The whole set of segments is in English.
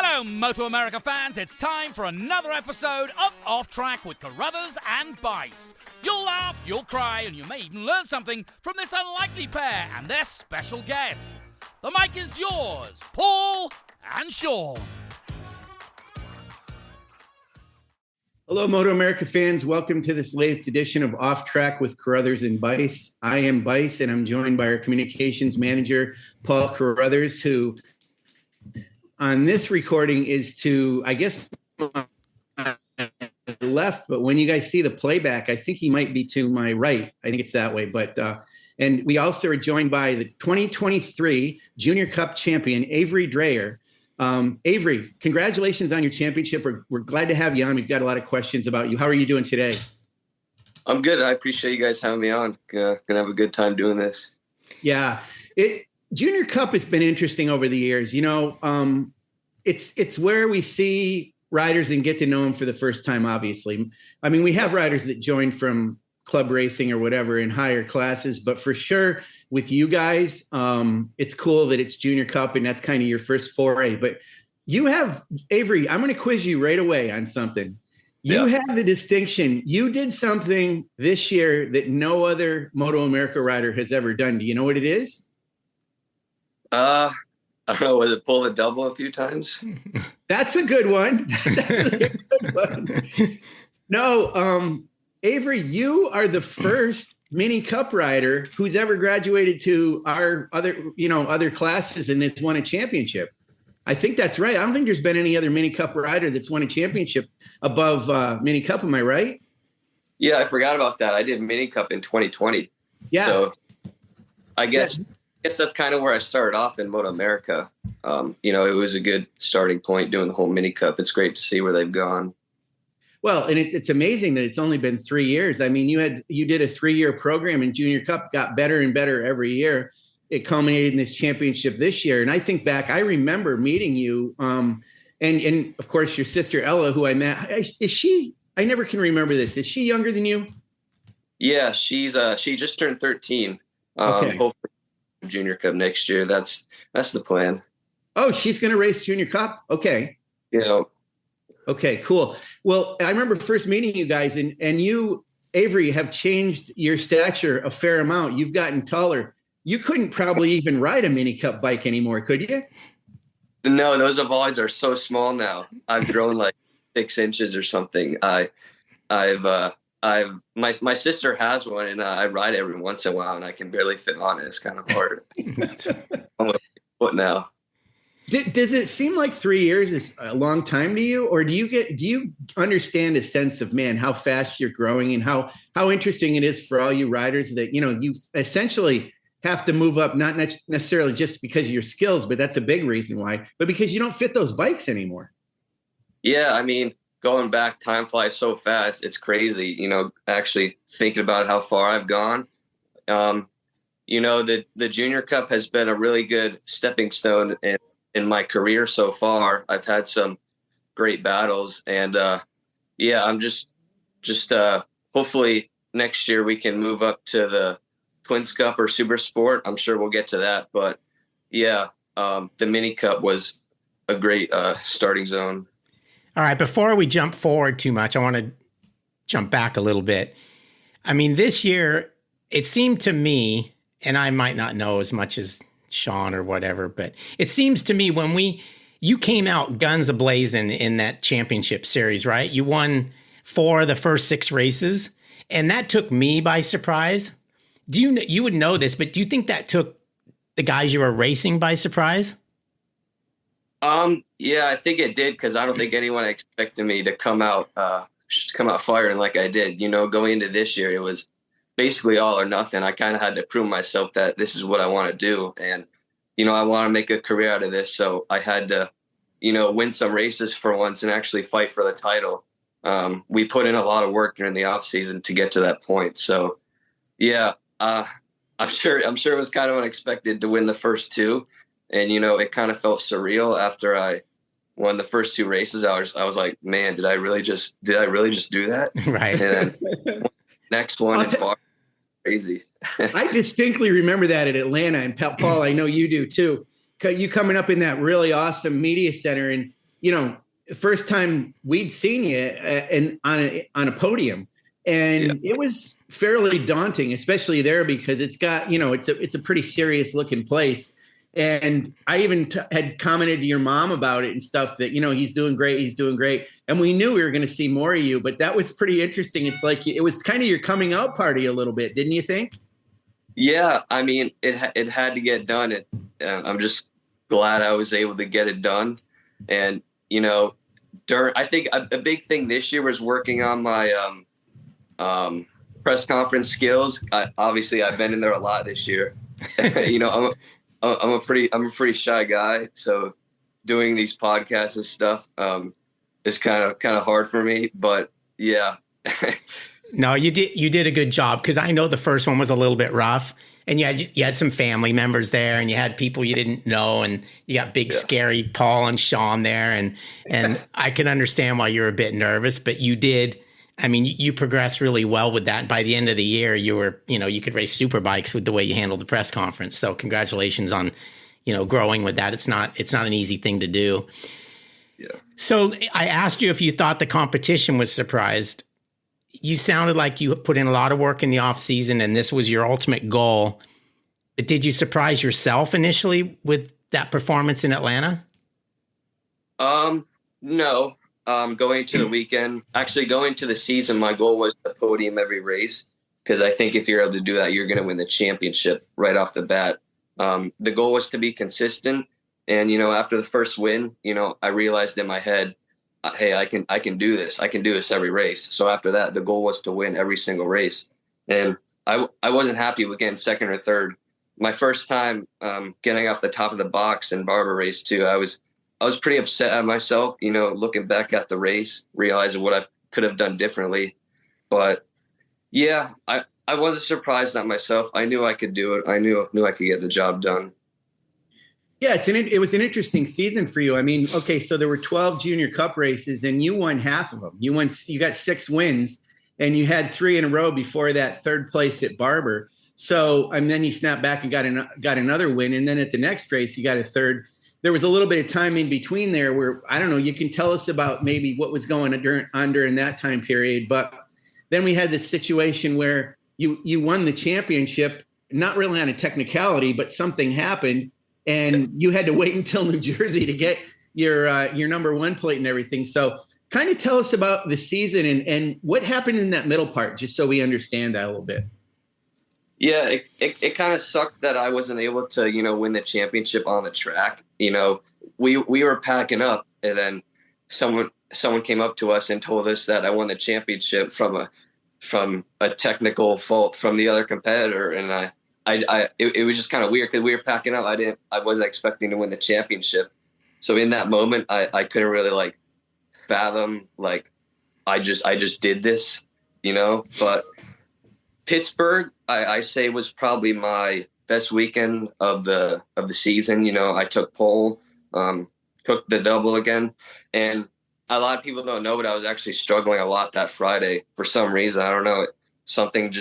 Hello, MotoAmerica fans. It's time for another episode of Off Track with Carruthers and Bice. You'll laugh, you'll cry, and you may even learn something from this unlikely pair and their special guest. The mic is yours, Paul and Sean. Hello, MotoAmerica fans. Welcome to this latest edition of Off Track with Carruthers and Bice. I am Bice, and I'm joined by our communications manager, Paul Carruthers, who on this recording is to, I guess, left, but when you guys see the playback, I think he might be to my right. I think it's that way. But and we also are joined by the 2023 Junior Cup champion, Avery Dreher. Avery, congratulations on your championship. We're glad to have you on. We've got a lot of questions about you. How are you doing today? I'm good. I appreciate you guys having me on. Gonna have a good time doing this. Yeah. Junior Cup has been interesting over the years. You know, it's where we see riders and get to know them for the first time, obviously. I mean, we have riders that join from club racing or whatever in higher classes, but for sure with you guys, it's cool that it's Junior Cup and that's kind of your first foray. But you have, Avery, I'm going to quiz you right away on something. You have the distinction. You did something this year that no other MotoAmerica rider has ever done. Do you know what it is? I don't know. Was it pull the double a few times? That's a good one. That's a good one. No, Avery, you are the first mini cup rider who's ever graduated to our other classes and has won a championship. I think that's right. I don't think there's been any other mini cup rider that's won a championship above mini cup. Am I right? Yeah, I forgot about that. I did mini cup in 2020. Yeah. So I guess that's kind of where I started off in MotoAmerica. It was a good starting point doing the whole mini cup. It's great to see where they've gone. Well, and it's amazing that it's only been 3 years. I mean, you did a 3-year program in Junior Cup, got better and better every year. It culminated in this championship this year. And I think back, I remember meeting you, and of course your sister Ella, who I met. Is she? I never can remember this. Is she younger than you? Yeah, she just turned 13. Okay. Hopefully Junior Cup next year. That's the plan. Oh, she's going to race Junior Cup. Okay. Yeah. Okay, cool. Well, I remember first meeting you guys, and you, Avery, have changed your stature a fair amount. You've gotten taller. You couldn't probably even ride a mini cup bike anymore, could you? No, those volleys are so small now. I've grown like 6 inches or something. My sister has one, and I ride it every once in a while, and I can barely fit on it. It's kind of hard. I'm foot now. Does it seem like 3 years is a long time to you, or do you understand a sense of, man, how fast you're growing and how interesting it is for all you riders that, you essentially have to move up, not necessarily just because of your skills, but that's a big reason why, but because you don't fit those bikes anymore. Yeah. I mean, going back, time flies so fast. It's crazy, actually thinking about how far I've gone. The Junior Cup has been a really good stepping stone in my career so far. I've had some great battles, and I'm just hopefully next year we can move up to the Twins Cup or Super Sport. I'm sure we'll get to that, but the mini cup was a great starting zone. All right, before we jump forward too much, I want to jump back a little bit. I mean, this year it seemed to me, and I might not know as much as Sean or whatever, but it seems to me you came out guns a-blazing in that championship series, right? You won 4 of the first 6 races, and that took me by surprise. You would know this, but do you think that took the guys you were racing by surprise? Yeah, I think it did, because I don't think anyone expected me to come out firing like I did. Going into this year, it was basically all or nothing. I kind of had to prove myself that this is what I want to do. And, I want to make a career out of this. So I had to, win some races for once and actually fight for the title. We put in a lot of work during the off season to get to that point. So yeah, I'm sure it was kind of unexpected to win the first 2. And, it kind of felt surreal after I won the first 2 races. I was like, man, did I really just do that? Right. And then next one crazy. I distinctly remember that at Atlanta, and Paul, I know you do too. You coming up in that really awesome media center, and the first time we'd seen you on a podium, and it was fairly daunting, especially there because it's got, it's a pretty serious looking place. And I even had commented to your mom about it and stuff that, he's doing great. He's doing great. And we knew we were going to see more of you, but that was pretty interesting. It's like, it was kind of your coming out party a little bit. Didn't you think? Yeah. I mean, it had to get done. I'm just glad I was able to get it done. And, I think a big thing this year was working on my, press conference skills. Obviously I've been in there a lot this year. I'm a pretty shy guy, so doing these podcasts and stuff is kind of hard for me. But yeah. No, you did a good job, because I know the first one was a little bit rough, and you had some family members there, and you had people you didn't know, and you got big scary Paul and Sean there, and I can understand why you're a bit nervous, but you did. I mean, you progressed really well with that. By the end of the year, you were, you could race super bikes with the way you handled the press conference. So congratulations on, growing with that. It's not an easy thing to do. Yeah. So I asked you if you thought the competition was surprised. You sounded like you put in a lot of work in the off season and this was your ultimate goal. But did you surprise yourself initially with that performance in Atlanta? No. Going to the weekend, actually going to the season, my goal was to podium every race, because I think if you're able to do that, you're going to win the championship right off the bat. The goal was to be consistent. And, after the first win, I realized in my head, hey, I can do this. I can do this every race. So after that, the goal was to win every single race. And I wasn't happy with getting second or third. My first time getting off the top of the box in Barber race 2, I was pretty upset at myself, looking back at the race, realizing what I could have done differently. But yeah, I wasn't surprised at myself. I knew I could do it. I knew I could get the job done. Yeah, it was an interesting season for you. I mean, okay, so there were 12 Junior Cup races and you won half of them. You got 6 wins, and you had 3 in a row before that, third place at Barber. So, and then you snapped back and got another win. And then at the next race, you got a third. There was a little bit of time in between there where, I don't know, you can tell us about maybe what was going on during that time period. But then we had this situation where you won the championship, not really on a technicality, but something happened and you had to wait until New Jersey to get your number 1 plate and everything. So kind of tell us about the season and what happened in that middle part, just so we understand that a little bit. Yeah, it kind of sucked that I wasn't able to, win the championship on the track. We were packing up, and then someone came up to us and told us that I won the championship from a technical fault from the other competitor, and it was just kind of weird because we were packing up. I wasn't expecting to win the championship, so in that moment, I couldn't really fathom I just did this, but. Pittsburgh, I say, was probably my best weekend of the season. I took pole, took the double again, and a lot of people don't know, but I was actually struggling a lot that Friday for some reason. I don't know, something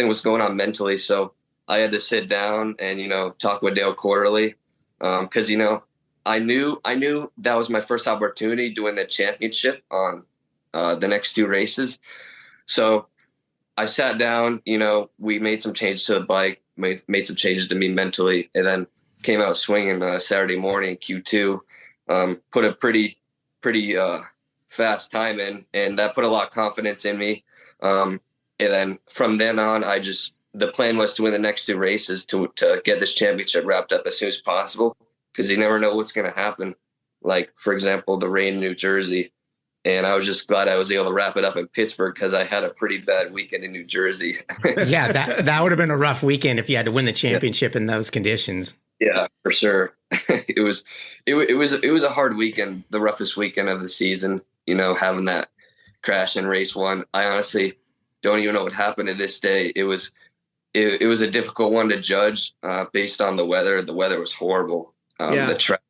was going on mentally, so I had to sit down and talk with Dale Quarterly, because I knew that was my first opportunity to win the championship on the next 2 races, so. I sat down, we made some changes to the bike, made some changes to me mentally, and then came out swinging Saturday morning, Q2, put a pretty fast time in, and that put a lot of confidence in me. And then from then on, the plan was to win the next 2 races to get this championship wrapped up as soon as possible, because you never know what's going to happen. Like, for example, the rain in New Jersey. And I was just glad I was able to wrap it up in Pittsburgh, because I had a pretty bad weekend in New Jersey. Yeah, that would have been a rough weekend if you had to win the championship in those conditions. Yeah, for sure. It was a hard weekend, the roughest weekend of the season. Having that crash in race 1. I honestly don't even know what happened to this day. It was a difficult one to judge based on the weather. The weather was horrible. The track.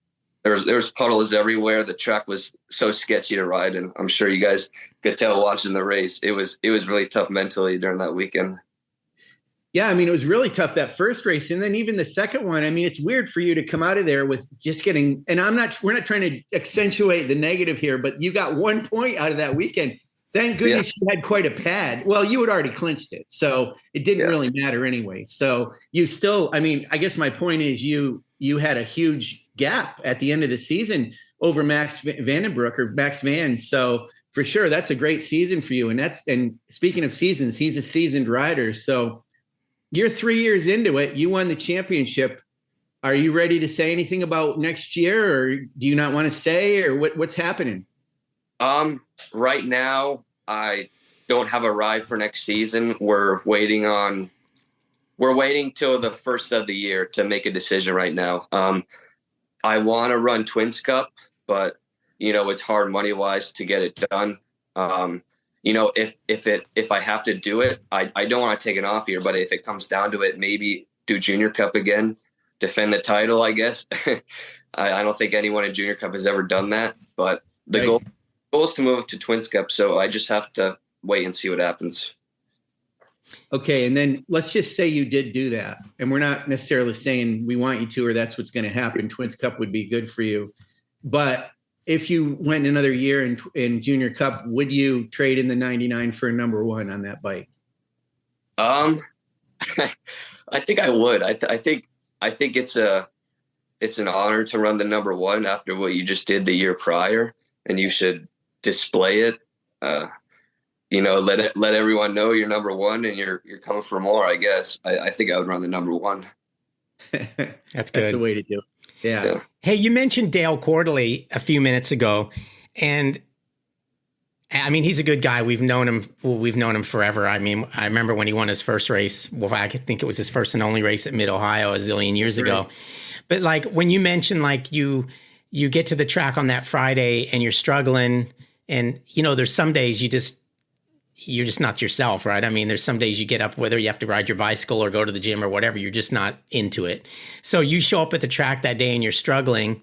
There was puddles everywhere. The track was so sketchy to ride, and I'm sure you guys could tell watching the race. It was really tough mentally during that weekend. Yeah, I mean, it was really tough that first race. And then even the second one, I mean, it's weird for you to come out of there with just getting, and we're not trying to accentuate the negative here, but you got 1 point out of that weekend. Thank goodness you had quite a pad. Well, you had already clinched it, so it didn't really matter anyway. So you still, I mean, I guess my point is you had a huge gap at the end of the season over Max Vandenbroek or Max Van. So for sure, that's a great season for you. And speaking of seasons, he's a seasoned rider. So you're 3 years into it. You won the championship. Are you ready to say anything about next year, or do you not want to say, or what's happening? Right now, I don't have a ride for next season. We're waiting till the first of the year to make a decision right now. I want to run Twins Cup, but it's hard money wise to get it done. If I have to do it, I don't want to take it off here, but if it comes down to it, maybe do Junior Cup again, defend the title, I guess. I don't think anyone in Junior Cup has ever done that, but the goal is to move to Twins Cup. So I just have to wait and see what happens. Okay. And then let's just say you did do that. And we're not necessarily saying we want you to, or that's what's going to happen. Twins Cup would be good for you. But if you went another year in Junior Cup, would you trade in the 99 for a number one on that bike? I think I would. I think it's an honor to run the number one after what you just did the year prior, and you should display it. Let everyone know you're number one and you're coming for more. I guess I think I would run the number one. That's good. That's the way to do it. Yeah. Hey, you mentioned Dale Quarterly a few minutes ago, and I mean, he's a good guy. We've known him forever. I mean, I remember when he won his first race. Well, I think it was his first and only race at Mid-Ohio a zillion years ago. But like when you mentioned, like you get to the track on that Friday and you're struggling, and there's some days you're just not yourself, right? I mean, there's some days you get up, whether you have to ride your bicycle or go to the gym or whatever, you're just not into it. So you show up at the track that day and you're struggling.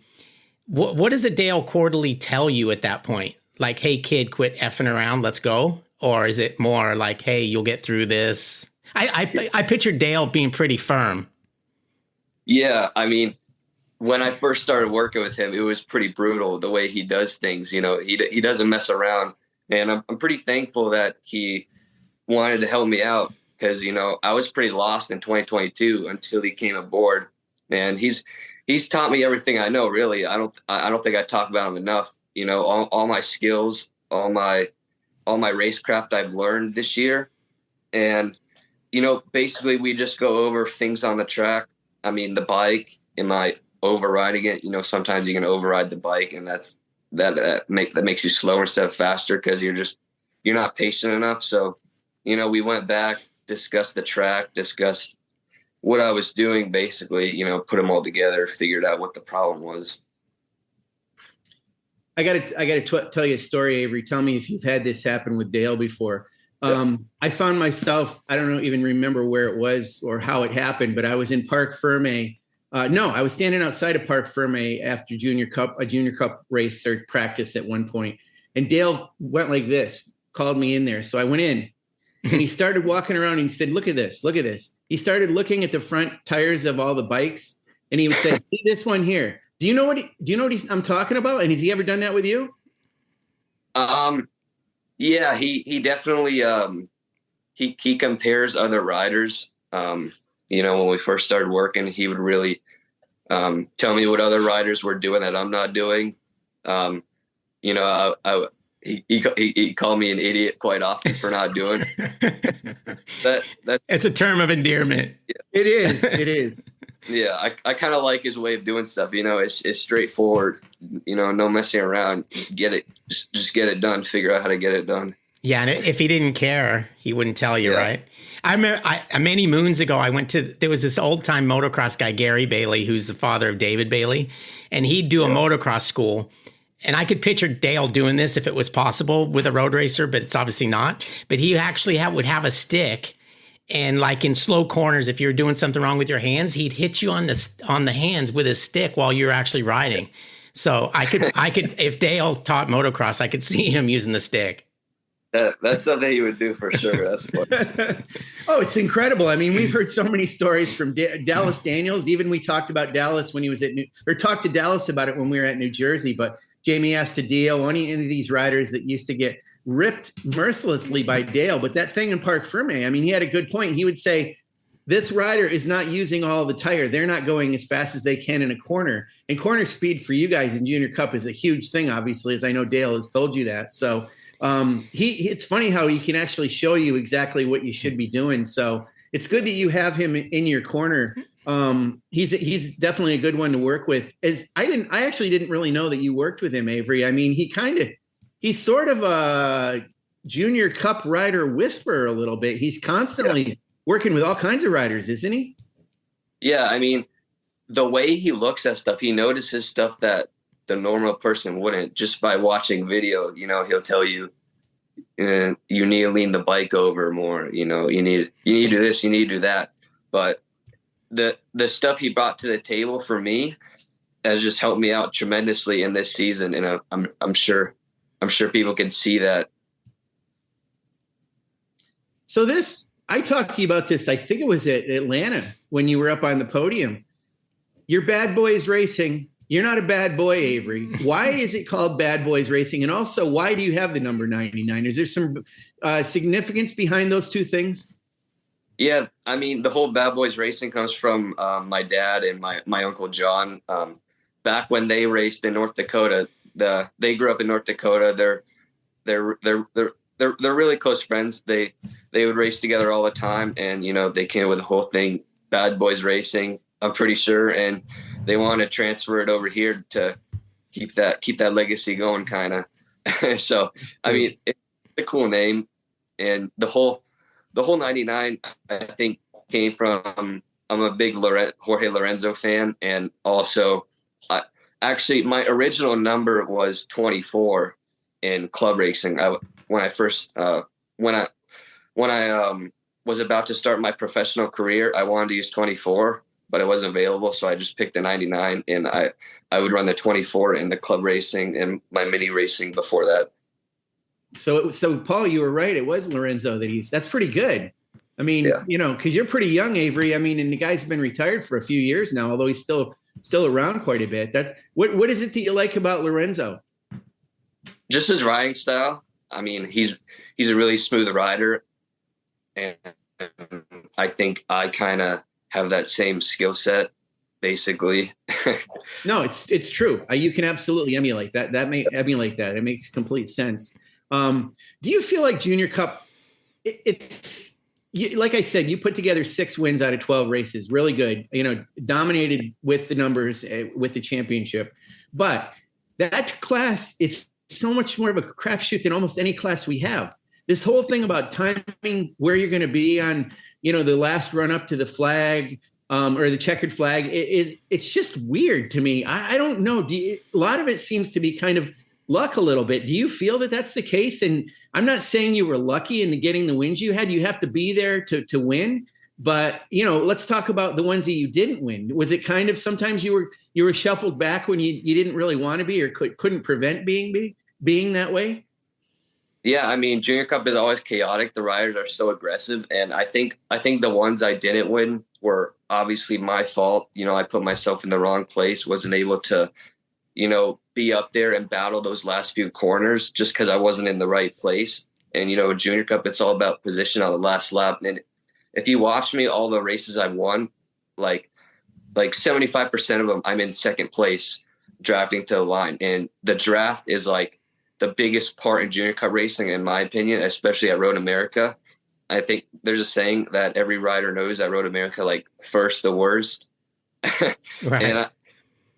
What does a Dale Quarterly tell you at that point? Like, hey, kid, quit effing around, let's go? Or is it more like, hey, you'll get through this? I picture Dale being pretty firm. Yeah, I mean, when I first started working with him, it was pretty brutal the way he does things. He doesn't mess around. And I'm pretty thankful that he wanted to help me out because, I was pretty lost in 2022 until he came aboard. And he's taught me everything I know, really. I don't think I talk about him enough. All my skills, all my racecraft I've learned this year. And, basically we just go over things on the track. I mean, the bike, am I overriding it? Sometimes you can override the bike, and that makes you slower instead of faster because you're not patient enough. So, we went back, discussed the track, discussed what I was doing, basically, put them all together, figured out what the problem was. I got to tell you a story, Avery. Tell me if you've had this happen with Dale before. I found myself, I don't even remember where it was or how it happened, but I was in Parc Ferme. I was standing outside of Parc Ferme after a Junior Cup race or practice at one point, and Dale went like this, called me in there. So I went in, and he started walking around and he said, look at this. He started looking at the front tires of all the bikes, and he would say, see this one here. Do you know what I'm talking about? And has he ever done that with you? Yeah, he definitely, he compares other riders. When we first started working, he would really tell me what other riders were doing that I'm not doing. He called me an idiot quite often for not doing that. It's a term of endearment. It is. Yeah, I kind of like his way of doing stuff. It's straightforward. No messing around. Get it, just get it done. Figure out how to get it done. Yeah, and if he didn't care, he wouldn't tell you, right? I remember many moons ago, there was this old time motocross guy, Gary Bailey, who's the father of David Bailey, and he'd do a motocross school. And I could picture Dale doing this if it was possible with a road racer, but it's obviously not. But he actually would have a stick, and like in slow corners, if you're doing something wrong with your hands, he'd hit you on the hands with his stick while you're actually riding. So I could if Dale taught motocross, I could see him using the stick. That's something he would do for sure. That's funny. Oh, it's incredible. I mean, we've heard so many stories from Dallas Daniels. Even we talked about Dallas when he was talked to Dallas about it when we were at New Jersey. But Jamie Astudillo, any of these riders that used to get ripped mercilessly by Dale. But that thing in Parc Ferme, I mean, he had a good point. He would say, this rider is not using all the tire. They're not going as fast as they can in a corner. And corner speed for you guys in Junior Cup is a huge thing, obviously, as I know Dale has told you that. So it's funny how he can actually show you exactly what you should be doing. So it's good that you have him in your corner. He's definitely a good one to work with. I actually didn't really know that you worked with him, Avery. I mean, he's sort of a Junior Cup rider whisperer a little bit. He's constantly working with all kinds of riders, isn't he? Yeah, I mean, the way he looks at stuff, he notices stuff that the normal person wouldn't just by watching video. He'll tell you, you need to lean the bike over more. You need to do this, you need to do that. But the stuff he brought to the table for me has just helped me out tremendously in this season, and I'm sure people can see that. So I talked to you about this. I think it was at Atlanta when you were up on the podium. You're Bad Boys Racing. You're not a bad boy, Avery. Why is it called Bad Boys Racing? And also, why do you have the number 99? Is there some significance behind those two things? Yeah, I mean, the whole Bad Boys Racing comes from my dad and my Uncle John. Back when they raced in North Dakota, they grew up in North Dakota. They're really close friends. They would race together all the time, and they came up with the whole thing, Bad Boys Racing, I'm pretty sure, and they want to transfer it over here to keep that legacy going, kind of. So, I mean, it's a cool name, and the whole 99, I think, came from I'm a big Jorge Lorenzo fan, and also, actually, my original number was 24 in club racing. When I was about to start my professional career, I wanted to use 24, but it wasn't available. So I just picked the 99, and I would run the 24 in the club racing and my mini racing before that. So Paul, you were right. It was Lorenzo that he used. That's pretty good. I mean, because you're pretty young, Avery. I mean, and the guy's been retired for a few years now, although he's still around quite a bit. That's what is it that you like about Lorenzo? Just his riding style. I mean, he's a really smooth rider, and I think I kind of have that same skill set, basically. No, it's true. You can absolutely emulate that. Emulate that. It makes complete sense. Do you feel like Junior Cup? Like I said, you put together 6 wins out of 12 races, really good. Dominated with the numbers, with the championship, but that class is so much more of a crapshoot than almost any class we have. This whole thing about timing where you're going to be on, the last run up to the flag or the checkered flag, it's just weird to me. I don't know. A lot of it seems to be kind of luck a little bit. Do you feel that that's the case? And I'm not saying you were lucky in getting the wins you had. You have to be there to win. But, let's talk about the ones that you didn't win. Was it kind of sometimes you were shuffled back when you didn't really want to be or couldn't prevent being that way? Yeah, I mean, Junior Cup is always chaotic. The riders are so aggressive. And I think the ones I didn't win were obviously my fault. I put myself in the wrong place, wasn't able to, be up there and battle those last few corners just because I wasn't in the right place. And, Junior Cup, it's all about position on the last lap. And if you watch me, all the races I've won, like 75% of them, I'm in second place drafting to the line. And the draft is like the biggest part in Junior Cup racing, in my opinion, especially at Road America. I think there's a saying that every rider knows at Road America, like first, the worst. Right. And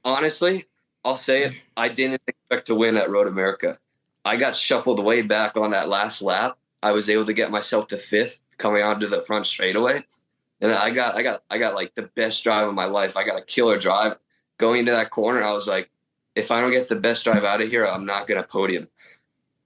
honestly, I'll say it, I didn't expect to win at Road America. I got shuffled way back on that last lap. I was able to get myself to 5th coming onto the front straightaway. And I got like the best drive of my life. I got a killer drive going into that corner. I was like, if I don't get the best drive out of here, I'm not going to podium.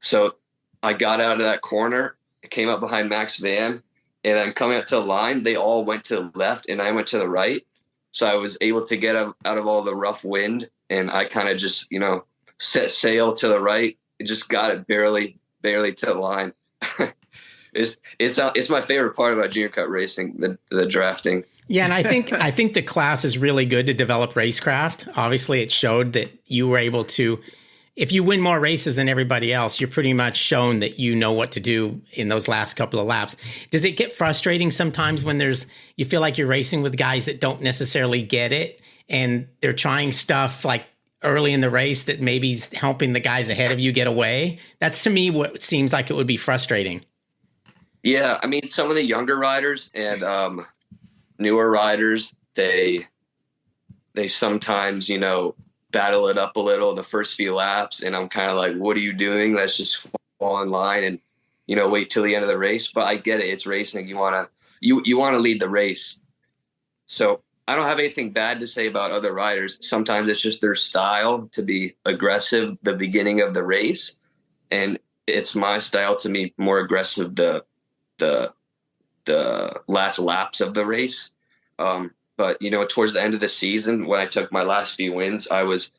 So I got out of that corner, came up behind Max Van, and then coming up to the line, they all went to the left and I went to the right. So I was able to get out of all the rough wind, and I kind of just, set sail to the right. It just got it barely to the line. It's my favorite part about Junior Cup racing, the drafting. Yeah, and I think the class is really good to develop racecraft. Obviously, it showed that you were able to, if you win more races than everybody else, you're pretty much shown that you know what to do in those last couple of laps. Does it get frustrating sometimes when you feel like you're racing with guys that don't necessarily get it and they're trying stuff like early in the race that maybe is helping the guys ahead of you get away? That's to me what seems like it would be frustrating. Yeah, I mean, some of the younger riders and newer riders, they sometimes, battle it up a little the first few laps, and I'm kind of like, what are you doing? Let's just fall in line and, wait till the end of the race. But I get it. It's racing. You want to lead the race. So I don't have anything bad to say about other riders. Sometimes it's just their style to be aggressive the beginning of the race, and it's my style to be more aggressive the last laps of the race. But towards the end of the season, when I took my last few wins, I was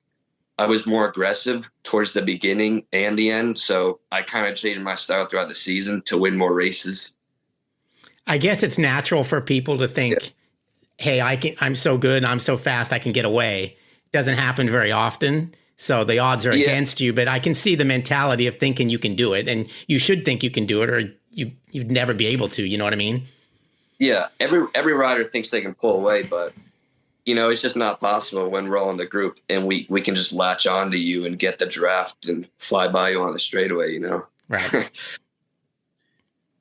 more aggressive towards the beginning and the end. So I kind of changed my style throughout the season to win more races. I guess it's natural for people to think, hey, I'm so good, I'm so fast, I can get away. It doesn't happen very often. So the odds are against you, but I can see the mentality of thinking you can do it, and you should think you can do it, or you'd never be able to. You know what I mean? Yeah. Every rider thinks they can pull away, but it's just not possible when we're all in the group and we can just latch on to you and get the draft and fly by you on the straightaway, Right.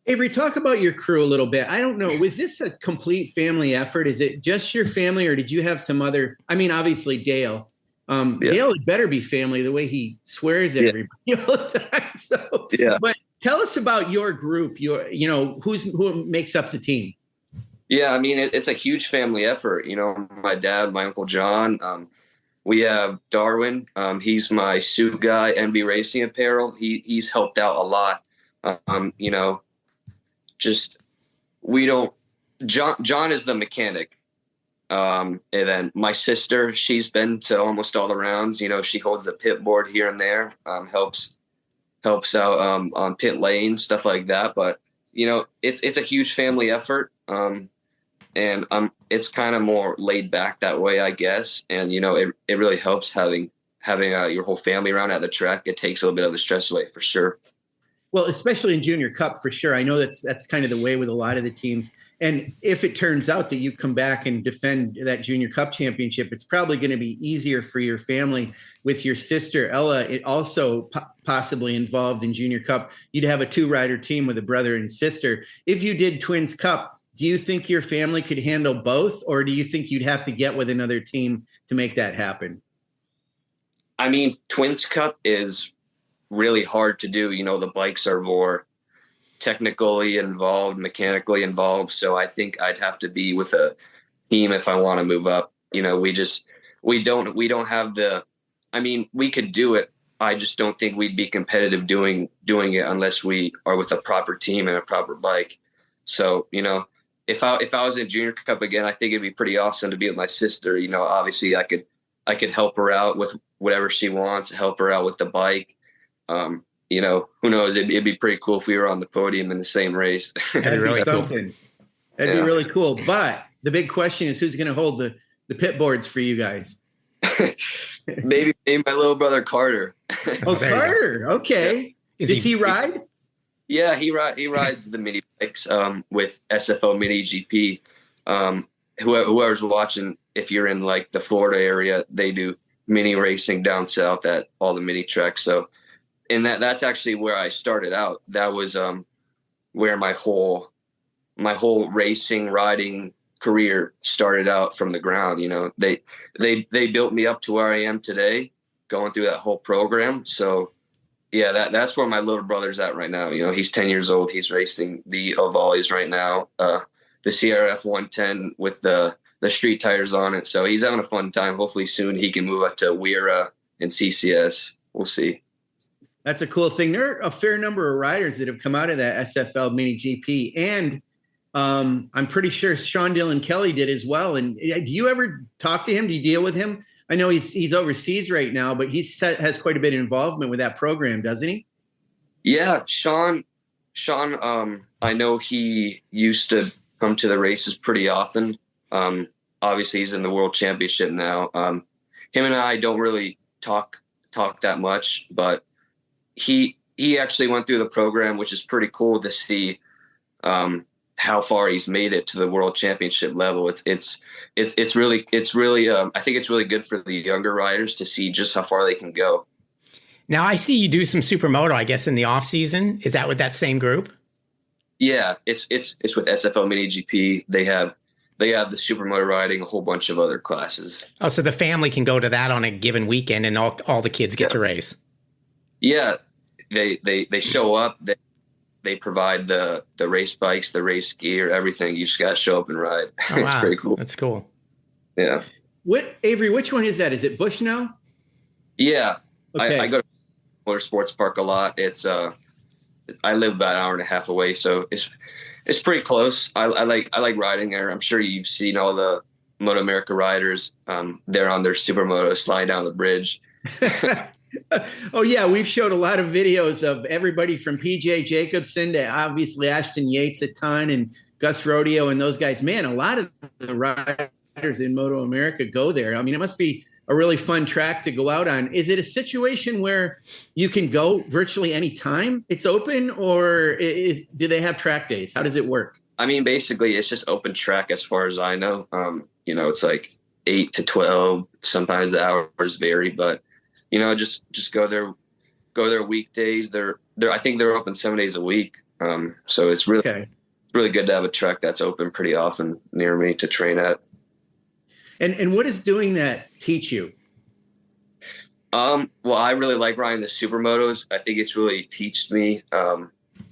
Avery, talk about your crew a little bit. I don't know. Was this a complete family effort? Is it just your family, or did you have some other, obviously Dale. Dale had better be family the way he swears at everybody all the time. So, but tell us about your group. Who makes up the team? Yeah, I mean, it's a huge family effort. My dad, my Uncle John. We have Darwin. He's my suit guy, NB Racing Apparel. He's helped out a lot. John is the mechanic. And then my sister, she's been to almost all the rounds. She holds the pit board here and there, helps out on pit lane, stuff like that. But it's a huge family effort. And it's kind of more laid back that way, I guess. And it really helps having your whole family around at the track. It takes a little bit of the stress away for sure. Well, especially in Junior Cup, for sure. I know that's kind of the way with a lot of the teams. And if it turns out that you come back and defend that Junior Cup championship, it's probably going to be easier for your family with your sister, Ella, it also possibly involved in Junior Cup. You'd have a 2-rider team with a brother and sister. If you did Twins Cup, do you think your family could handle both, or do you think you'd have to get with another team to make that happen? I mean, Twins Cup is really hard to do. The bikes are more technically involved, mechanically involved. So I think I'd have to be with a team if I want to move up. We don't have we could do it. I just don't think we'd be competitive doing it unless we are with a proper team and a proper bike. So, if I was in Junior Cup again, I think it'd be pretty awesome to be with my sister. Obviously I could help her out with whatever she wants, help her out with the bike. Who knows? It'd be pretty cool if we were on the podium in the same race. That'd be something. That'd be really cool. But the big question is, who's going to hold the pit boards for you guys? maybe my little brother Carter. Oh, Carter. Okay. Yeah. Does he ride? Yeah, he rides the mini bikes with SFO Mini GP. Whoever's watching, if you're in like the Florida area, they do mini racing down south at all the mini tracks. So, and that's actually where I started out. That was where my whole racing riding career started out from the ground. They built me up to where I am today, going through that whole program. So yeah, that's where my little brother's at right now. He's 10 years old. He's racing the Ovalis right now, the CRF 110 with the street tires on it. So he's having a fun time. Hopefully soon he can move up to Weira and CCS. We'll see. That's a cool thing. There are a fair number of riders that have come out of that SFL Mini GP, and I'm pretty sure Sean Dillon Kelly did as well. And do you ever talk to him? Do you deal with him? I know he's overseas right now, but has quite a bit of involvement with that program, doesn't he? Yeah, Sean Sean, I know he used to come to the races pretty often. Obviously he's in the world championship now. Him and I don't really talk that much, but he actually went through the program, which is pretty cool to see, how far he's made it to the world championship level. It's really, I think it's really good for the younger riders to see just how far they can go. Now I see you do some supermoto, I guess, in the off season. Is that with that same group? Yeah, it's with SFL Mini GP. They have the supermoto riding, a whole bunch of other classes. Oh, so the family can go to that on a given weekend, and all the kids get to race. Yeah, they show up. They provide the race bikes, the race gear, everything. You just got to show up and ride. Oh, It's wow. pretty cool. That's cool. Yeah. Avery, which one is that? Is it Bushnell? Yeah. Okay. I go to Motorsports Park a lot. It's I live about an hour and a half away, so it's pretty close. I like riding there. I'm sure you've seen all the MotoAmerica riders. They're on their supermoto sliding down the bridge. Oh yeah, we've showed a lot of videos of everybody from PJ Jacobson to obviously Ashton Yates a ton, and Gus Rodeo and those guys. Man, a lot of the riders in MotoAmerica go there. I mean, it must be a really fun track to go out on. Is it a situation where you can go virtually any time it's open, or do they have track days? How does it work? I mean, basically, it's just open track as far as I know. It's like 8 to 12. Sometimes the hours vary, but just go there weekdays. I think they're open 7 days a week. So it's really, Okay. it's really good to have a track that's open pretty often near me to train at. And what does doing that teach you? Well, I really like riding the supermotos. I think it's really taught me.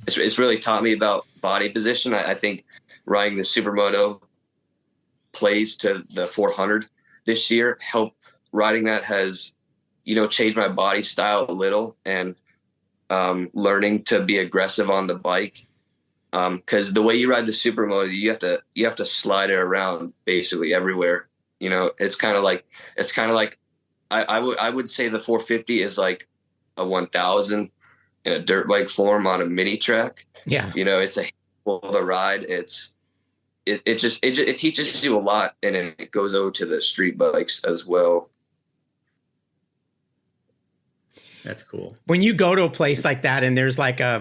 It's really taught me about body position. I think riding the supermoto plays to the 400 this year. Riding that has, changed my body style a little, and learning to be aggressive on the bike. Because the way you ride the supermoto, you have to slide it around basically everywhere. It's kind of like I would say the 450 is like a 1000 in a dirt bike form on a mini track. Yeah. It's a handful to ride. It teaches you a lot, and it goes over to the street bikes as well. That's cool. When you go to a place like that and there's like, I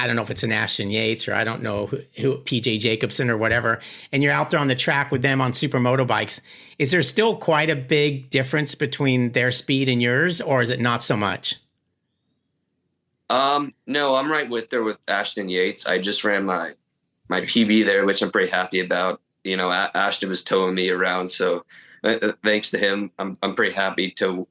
don't know if it's an Ashton Yates or I don't know who PJ Jacobson or whatever, and you're out there on the track with them on supermoto bikes, is there still quite a big difference between their speed and yours, or is it not so much? No, I'm right there with Ashton Yates. I just ran my PB there, which I'm pretty happy about. Ashton was towing me around, so thanks to him, I'm pretty happy to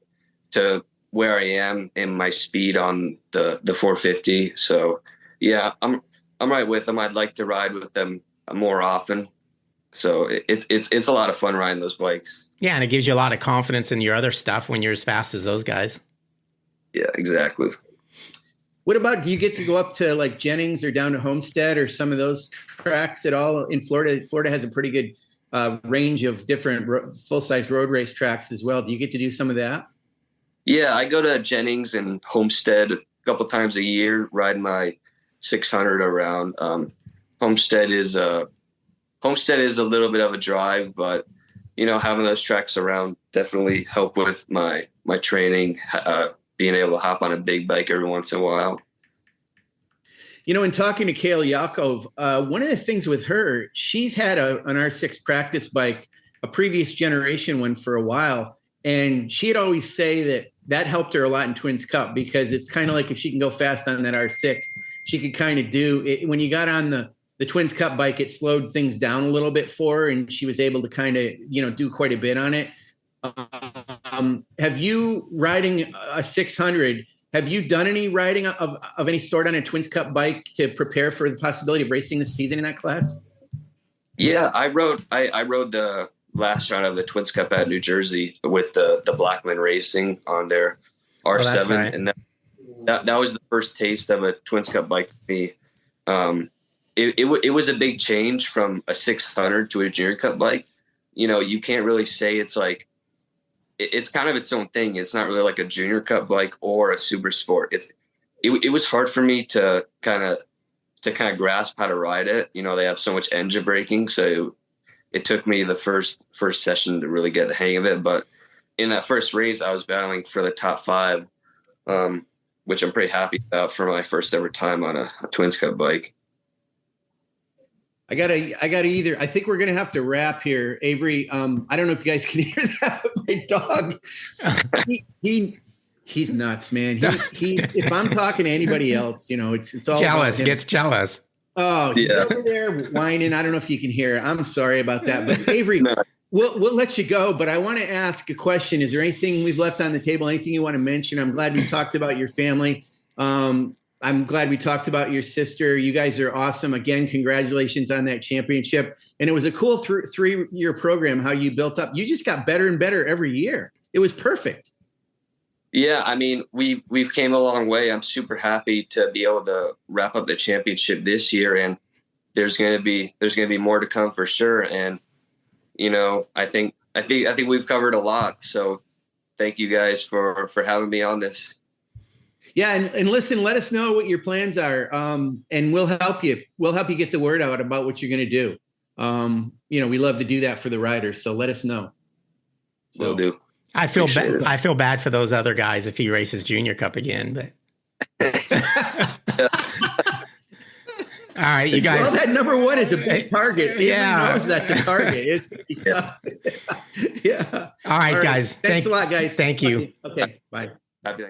where I am in my speed on the 450. So yeah, I'm right with them. I'd like to ride with them more often. So it's a lot of fun riding those bikes. Yeah, and it gives you a lot of confidence in your other stuff when you're as fast as those guys. Yeah, exactly. What about, do you get to go up to like Jennings or down to Homestead or some of those tracks at all in Florida? Florida has a pretty good range of different full-size road race tracks as well. Do you get to do some of that? Yeah, I go to Jennings and Homestead a couple times a year, ride my 600 around. Homestead is a little bit of a drive, but having those tracks around definitely help with my training, being able to hop on a big bike every once in a while. In talking to Kayla Yakov, one of the things with her, she's had an R6 practice bike, a previous generation one for a while. And she'd always say that helped her a lot in Twins Cup, because it's kind of like if she can go fast on that R6, she could kind of do it. When you got on the Twins Cup bike, it slowed things down a little bit for her, and she was able to kind of, do quite a bit on it. Have you, riding a 600, have you done any riding of any sort on a Twins Cup bike to prepare for the possibility of racing this season in that class? Yeah, I rode the last round of the Twins Cup at New Jersey with the Blackman Racing on their R7. that's right. And that was the first taste of a Twins Cup bike for me. It was a big change from a 600 to a Junior Cup bike. You can't really say it's like, it's kind of its own thing. It's not really like a Junior Cup bike or a super sport. It was hard for me to kind of to kind of grasp how to ride it. You know, they have so much engine braking, so it took me the first session to really get the hang of it. But in that first race, I was battling for the top 5, which I'm pretty happy about for my first ever time on a Twins Cup bike. I think we're gonna have to wrap here, Avery. I don't know if you guys can hear that, but my dog, he's nuts, man. He if I'm talking to anybody else, you know, it's all jealous, gets jealous. Oh, he's over there whining. I don't know if you can hear it. I'm sorry about that. But Avery, we'll let you go. But I want to ask a question. Is there anything we've left on the table? Anything you want to mention? I'm glad we talked about your family. I'm glad we talked about your sister. You guys are awesome. Again, congratulations on that championship. And it was a cool 3-year program, how you built up. You just got better and better every year. It was perfect. Yeah, I mean, we've came a long way. I'm super happy to be able to wrap up the championship this year, and there's going to be more to come for sure. And you know, I think we've covered a lot. So thank you guys for having me on this. Yeah, and listen, let us know what your plans are, and we'll help you. We'll help you get the word out about what you're going to do. You know, we love to do that for the riders, so let us know. Will do. I feel bad for those other guys if he races Junior Cup again, but all right, you guys. Well, that number 1 is a big target. Yeah, everyone knows that's a target. It's yeah. All right, guys. Thanks a lot, guys. Thank you. Okay, bye. Happy